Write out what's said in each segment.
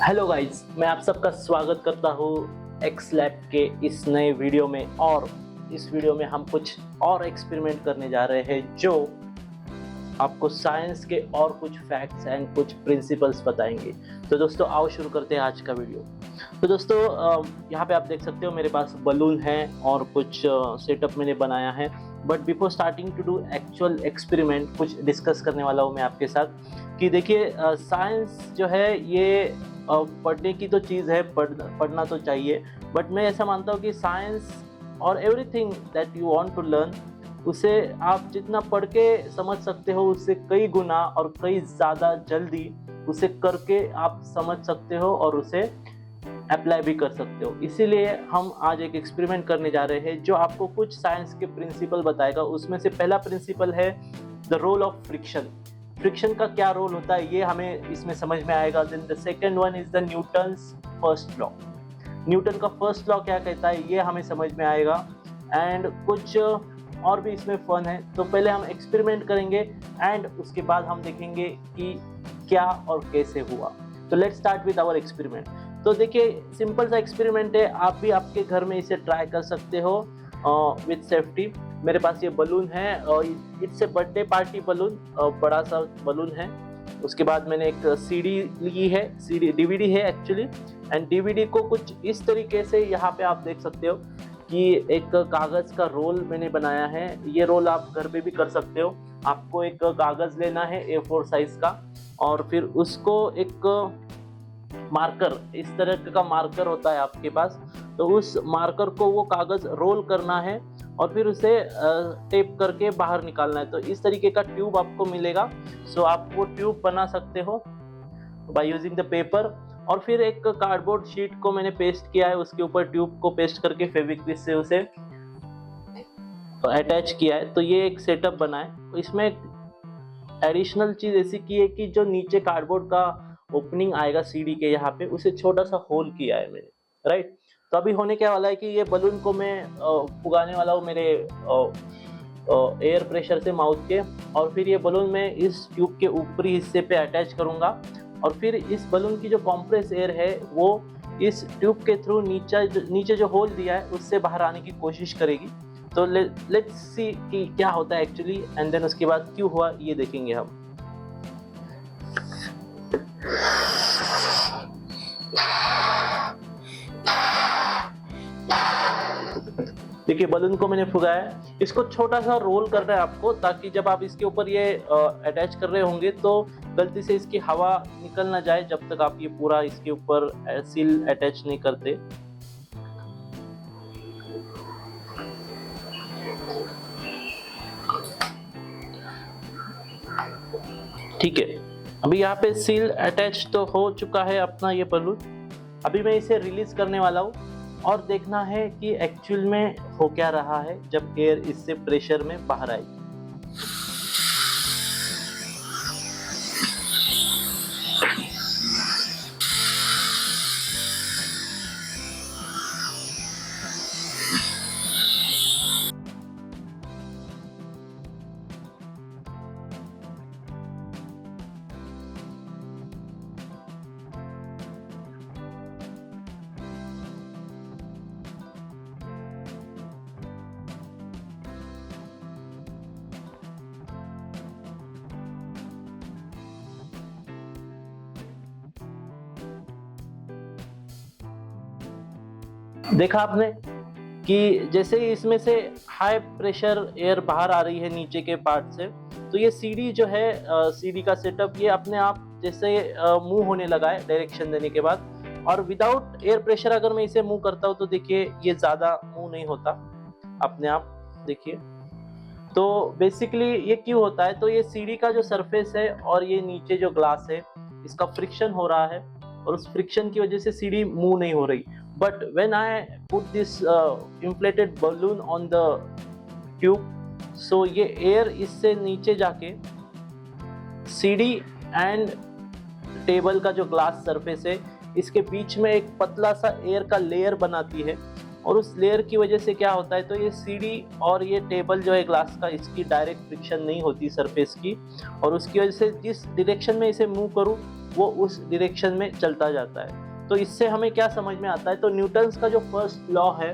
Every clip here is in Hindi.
हेलो गाइस, मैं आप सबका स्वागत करता हूँ एक्स लैब के इस नए वीडियो में। और इस वीडियो में हम कुछ और एक्सपेरिमेंट करने जा रहे हैं जो आपको साइंस के और कुछ फैक्ट्स एंड कुछ प्रिंसिपल्स बताएंगे। तो दोस्तों आओ शुरू करते हैं आज का वीडियो। तो दोस्तों यहाँ पे आप देख सकते हो मेरे पास बलून है और कुछ सेटअप मैंने बनाया है। But before starting to do actual experiment कुछ डिस्कस करने वाला हूँ मैं आपके साथ कि देखिए साइंस जो है ये पढ़ने की तो चीज़ है, पढ़ना तो चाहिए। बट मैं ऐसा मानता हूँ कि साइंस और everything that you want to learn, उसे आप जितना पढ़ के समझ सकते हो उससे कई गुना और कई ज़्यादा जल्दी उसे करके आप समझ सकते हो और उसे अप्लाई भी कर सकते हो। इसीलिए हम आज एक एक्सपेरिमेंट करने जा रहे हैं जो आपको कुछ साइंस के प्रिंसिपल बताएगा। उसमें से पहला प्रिंसिपल है the role of friction. Friction का क्या रोल होता है ये हमें इसमें समझ में आएगा। Then the second one is the Newton's first law. Newton का फर्स्ट लॉ क्या कहता है ये हमें समझ में आएगा। एंड कुछ और भी इसमें फन है। तो पहले हम एक्सपेरिमेंट करेंगे एंड उसके बाद हम देखेंगे कि क्या और कैसे हुआ। तो let's start with our experiment. तो देखिए सिंपल सा एक्सपेरिमेंट है, आप भी आपके घर में इसे ट्राई कर सकते हो विद सेफ्टी। मेरे पास ये बलून है और it's a birthday party balloon, बड़ा सा बलून है। उसके बाद मैंने एक सीडी ली है, सीडी डीवीडी है एक्चुअली। एंड डीवीडी को कुछ इस तरीके से यहाँ पे आप देख सकते हो कि एक कागज़ का रोल मैंने बनाया है। ये रोल आप घर पे भी कर सकते हो। आपको एक कागज़ लेना है A4 साइज का और फिर उसको एक मार्कर, इस तरह का मार्कर होता है आपके पास, तो उस मार्कर को वो कागज़ रोल करना है और फिर उसे टेप करके बाहर निकालना है। तो इस तरीके का ट्यूब आपको मिलेगा। सो आप वो ट्यूब बना सकते हो बाय यूजिंग द पेपर। और फिर एक कार्डबोर्ड शीट को मैंने पेस्ट किया है, उसके ऊपर ट्यूब को पेस्ट करके फेविक्विक से उसे अटैच किया है। तो ये एक सेटअप बना है। इसमें एडिशनल चीज़ ऐसी की है कि जो नीचे कार्डबोर्ड का ओपनिंग आएगा सीडी के यहाँ पे, उसे छोटा सा होल किया है मैंने, राइट। तो अभी होने क्या वाला है कि ये बलून को मैं फुगाने वाला हूँ मेरे एयर प्रेशर से माउथ के, और फिर ये बलून मैं इस ट्यूब के ऊपरी हिस्से पे अटैच करूँगा और फिर इस बलून की जो कॉम्प्रेस एयर है वो इस ट्यूब के थ्रू नीचे जो होल दिया है उससे बाहर आने की कोशिश करेगी। तो लेट्स सी कि क्या होता है एक्चुअली एंड देन उसके बाद क्यों हुआ ये देखेंगे हम। देखिए बलून को मैंने फुगाया। इसको छोटा सा रोल करना है आपको, ताकि जब आप इसके ऊपर ये अटैच कर रहे होंगे तो गलती से इसकी हवा निकल ना जाए जब तक आप ये पूरा इसके ऊपर सील अटैच नहीं करते। ठीक है, अभी यहाँ पे सील अटैच तो हो चुका है अपना ये बलून। अभी मैं इसे रिलीज करने वाला हूँ और देखना है कि एक्चुअल में हो क्या रहा है जब एयर इससे प्रेशर में बाहर आएगी। देखा आपने कि जैसे ही इसमें से हाई प्रेशर एयर बाहर आ रही है नीचे के पार्ट से, तो ये सीडी जो है सीडी का सेटअप ये अपने आप जैसे मूव होने लगा है डायरेक्शन देने के बाद। और विदाउट एयर प्रेशर अगर मैं इसे मूव करता हूँ तो देखिए ये ज़्यादा मूव नहीं होता अपने आप, देखिए। तो बेसिकली ये क्यों होता है, तो ये सीडी का जो सरफेस है और ये नीचे जो ग्लास है इसका फ्रिक्शन हो रहा है और उस फ्रिक्शन की वजह से सीडी मूव नहीं हो रही। But when I put this inflated balloon on the tube, so ये air इससे नीचे जाके सीडी एंड टेबल का जो ग्लास सरफेस है इसके बीच में एक पतला सा एयर का लेयर बनाती है और उस लेयर की वजह से क्या होता है, तो ये सीढ़ी और ये टेबल जो है ग्लास का, इसकी डायरेक्ट फ्रिक्शन नहीं होती सरफेस की, और उसकी वजह से जिस डायरेक्शन में इसे मूव करूँ वो उस डायरेक्शन में चलता जाता है। तो इससे हमें क्या समझ में आता है, तो न्यूटन्स का जो फर्स्ट लॉ है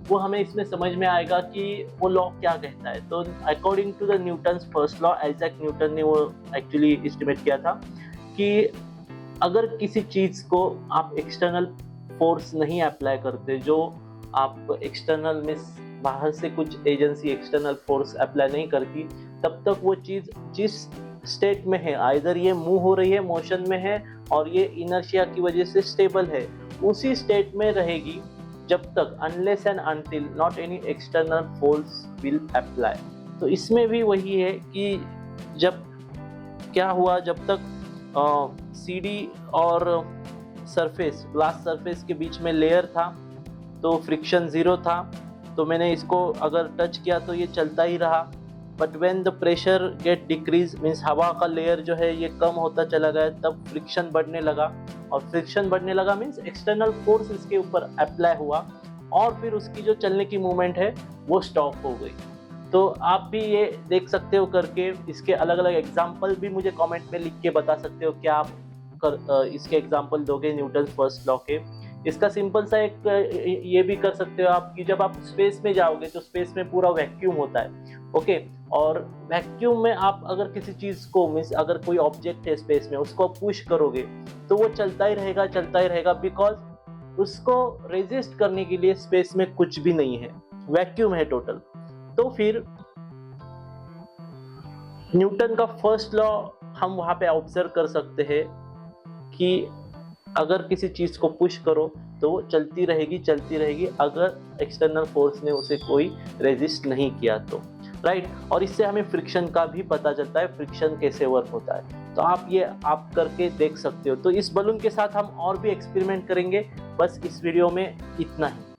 वो हमें इसमें समझ में आएगा कि वो लॉ क्या कहता है। तो according to the Newton's first law, Isaac Newton ने वो एक्चुअली एस्टिमेट किया था कि अगर किसी चीज़ को आप एक्सटर्नल फोर्स नहीं अप्लाई करते, जो आप एक्सटर्नल में बाहर से कुछ एजेंसी एक्सटर्नल फोर्स अप्लाई नहीं करती, तब तक वो चीज़ जिस स्टेट में है, आइदर ये मूव हो रही है, मोशन में है, और ये इनर्शिया की वजह से स्टेबल है, उसी स्टेट में रहेगी जब तक unless and until not any external force will apply. तो इसमें भी वही है कि जब क्या हुआ, जब तक सीढ़ी और सरफेस, ग्लास सरफेस के बीच में लेयर था तो फ्रिक्शन ज़ीरो था, तो मैंने इसको अगर टच किया तो ये चलता ही रहा। But when the pressure gate decrease, means हवा का लेयर जो है ये कम होता चला गया, तब फ्रिक्शन बढ़ने लगा, और फ्रिक्शन बढ़ने लगा मीन्स एक्सटर्नल फोर्स इसके ऊपर अप्लाई हुआ, और फिर उसकी जो चलने की मूवमेंट है वो स्टॉप हो गई। तो आप भी ये देख सकते हो करके, इसके अलग अलग एग्जाम्पल भी मुझे कमेंट में लिख के बता सकते हो, क्या आप इसके एग्जाम्पल दोगे न्यूटन फर्स्ट लॉ के। इसका सिंपल सा एक ये भी कर सकते हो आप कि जब आप स्पेस में जाओगे तो स्पेस में पूरा वैक्यूम होता है, ओके, और वैक्यूम में आप अगर किसी चीज़ को, मीन्स अगर कोई ऑब्जेक्ट है स्पेस में, उसको पुश करोगे तो वो चलता ही रहेगा, बिकॉज उसको रेजिस्ट करने के लिए स्पेस में कुछ भी नहीं है, वैक्यूम है टोटल। तो फिर न्यूटन का फर्स्ट लॉ हम वहाँ पे ऑब्जर्व कर सकते हैं कि अगर किसी चीज़ को पुश करो तो वो चलती रहेगी अगर एक्सटर्नल फोर्स ने उसे कोई रेजिस्ट नहीं किया तो, राइट। और इससे हमें फ्रिक्शन का भी पता चलता है, फ्रिक्शन कैसे वर्क होता है। तो आप ये आप करके देख सकते हो। तो इस बलून के साथ हम और भी एक्सपेरिमेंट करेंगे, बस इस वीडियो में इतना ही।